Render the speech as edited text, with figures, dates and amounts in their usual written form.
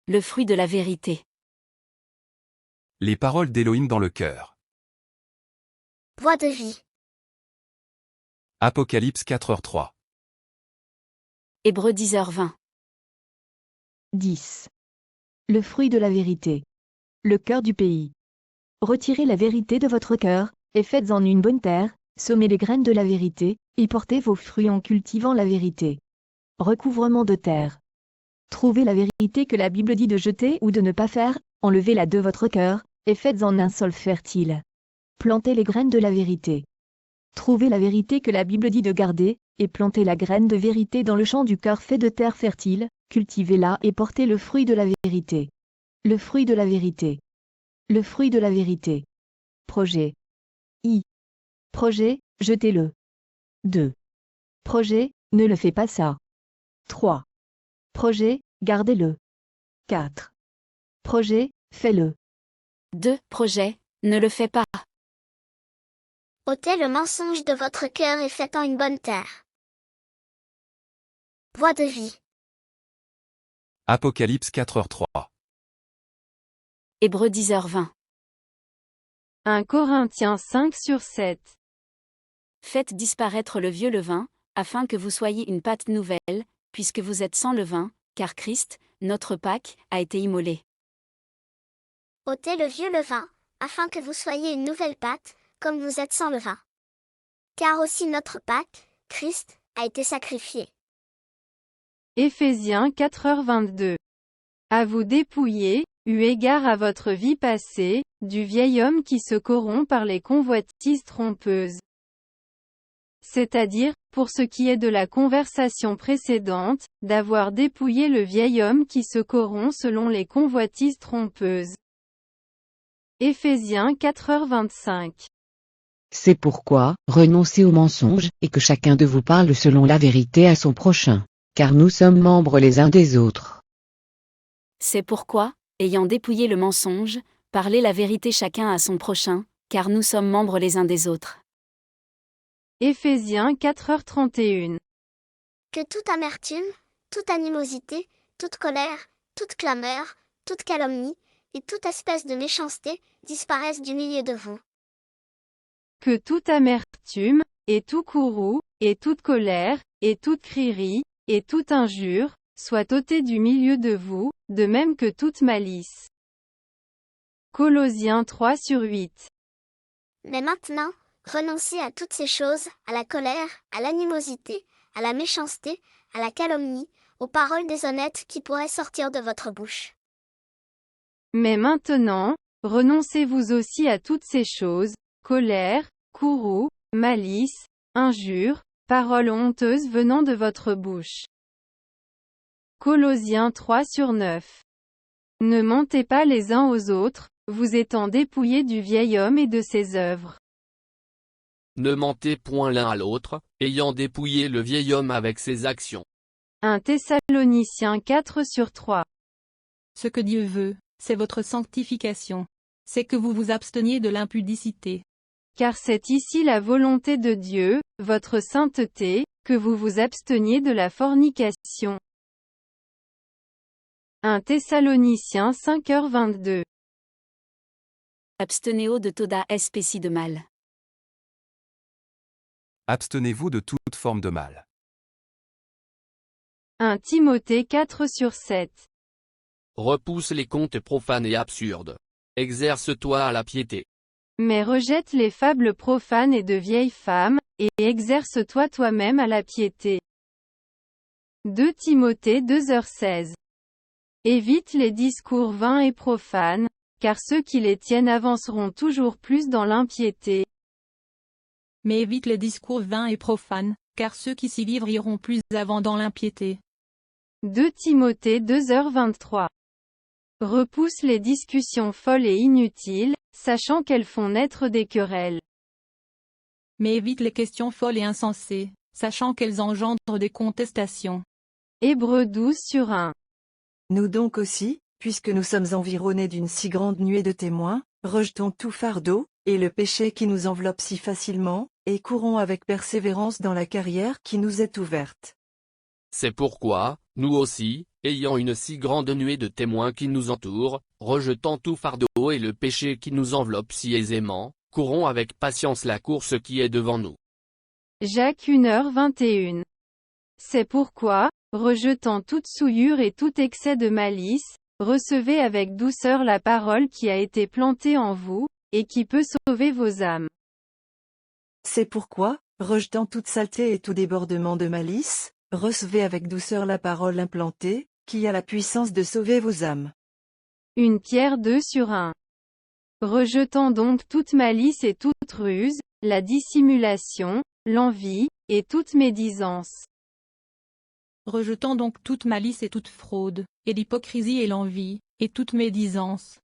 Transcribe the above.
Le fruit de la vérité. Les paroles d'Élohim dans le cœur. Voix de vie. Apocalypse 4h3. Hébreux 10h20. 10. Le fruit de la vérité. Le cœur du pays. Retirez la vérité de votre cœur, et faites-en une bonne terre, semez les graines de la vérité, et portez vos fruits en cultivant la vérité. Recouvrement de terre. Trouvez la vérité que la Bible dit de jeter ou de ne pas faire, enlevez-la de votre cœur, et faites-en un sol fertile. Plantez les graines de la vérité. Trouvez la vérité que la Bible dit de garder, et plantez la graine de vérité dans le champ du cœur fait de terre fertile, cultivez-la et portez le fruit de la vérité. Le fruit de la vérité. Le fruit de la vérité. Projet. Projet, jetez-le. 2. Projet, ne le fais pas ça. 3. Projet, gardez-le. 4. Projet, fais-le. 2. Projet, ne le fais pas. Ôtez le mensonge de votre cœur et faites-en une bonne terre. Voix de vie. Apocalypse 4h3. Hébreux 10h20. 1 Corinthiens 5/7. Faites disparaître le vieux levain, afin que vous soyez une pâte nouvelle, puisque vous êtes sans levain, car Christ, notre Pâque, a été immolé. Ôtez le vieux levain, afin que vous soyez une nouvelle pâte, comme vous êtes sans levain. Car aussi notre Pâque, Christ, a été sacrifié. Éphésiens 4h22. À vous dépouiller, eu égard à votre vie passée, du vieil homme qui se corrompt par les convoitises trompeuses. C'est-à-dire, pour ce qui est de la conversation précédente, d'avoir dépouillé le vieil homme qui se corrompt selon les convoitises trompeuses. Éphésiens 4h25. C'est pourquoi, renoncez au mensonge, et que chacun de vous parle selon la vérité à son prochain. Car nous sommes membres les uns des autres. C'est pourquoi, ayant dépouillé le mensonge, parlez la vérité chacun à son prochain, car nous sommes membres les uns des autres. Éphésiens 4h31. Que toute amertume, toute animosité, toute colère, toute clameur, toute calomnie, et toute espèce de méchanceté, disparaissent du milieu de vous. Que toute amertume, et tout courroux, et toute colère, et toute crierie, et toute injure, soit ôté du milieu de vous, de même que toute malice. Colossiens 3/8. Mais maintenant, renoncez à toutes ces choses, à la colère, à l'animosité, à la méchanceté, à la calomnie, aux paroles déshonnêtes qui pourraient sortir de votre bouche. Mais maintenant, renoncez-vous aussi à toutes ces choses, colère, courroux, malice, injure, paroles honteuses venant de votre bouche. Colossiens 3/9. Ne mentez pas les uns aux autres, vous étant dépouillés du vieil homme et de ses œuvres. Ne mentez point l'un à l'autre, ayant dépouillé le vieil homme avec ses actions. 1 Thessaloniciens 4/3. Ce que Dieu veut, c'est votre sanctification. C'est que vous vous absteniez de l'impudicité. Car c'est ici la volonté de Dieu, votre sainteté, que vous vous absteniez de la fornication. 1 Thessaloniciens 5h22. Abstenez-vous de toda espèce de mal. Abstenez-vous de toute forme de mal. 1 Timothée 4/7. Repousse les contes profanes et absurdes. Exerce-toi à la piété. Mais rejette les fables profanes et de vieilles femmes, et exerce-toi toi-même à la piété. 2 Timothée 2h16. Évite les discours vains et profanes, car ceux qui les tiennent avanceront toujours plus dans l'impiété. Mais évite les discours vains et profanes, car ceux qui s'y livrent iront plus avant dans l'impiété. 2 Timothée 2h23. Repousse les discussions folles et inutiles, sachant qu'elles font naître des querelles. Mais évite les questions folles et insensées, sachant qu'elles engendrent des contestations. Hébreux 12/1. Nous donc aussi, puisque nous sommes environnés d'une si grande nuée de témoins, rejetons tout fardeau, et le péché qui nous enveloppe si facilement, et courons avec persévérance dans la carrière qui nous est ouverte. C'est pourquoi, Nous aussi, ayant une si grande nuée de témoins qui nous entourent, rejetant tout fardeau et le péché qui nous enveloppe si aisément, courons avec patience la course qui est devant nous. Jacques 1h21. C'est pourquoi, rejetant toute souillure et tout excès de malice, recevez avec douceur la parole qui a été plantée en vous, et qui peut sauver vos âmes. C'est pourquoi, rejetant toute saleté et tout débordement de malice, recevez avec douceur la parole implantée, qui a la puissance de sauver vos âmes. 1 Pierre 2/1. Rejetant donc toute malice et toute ruse, la dissimulation, l'envie, et toute médisance. Rejetant donc toute malice et toute fraude, et l'hypocrisie et l'envie, et toute médisance.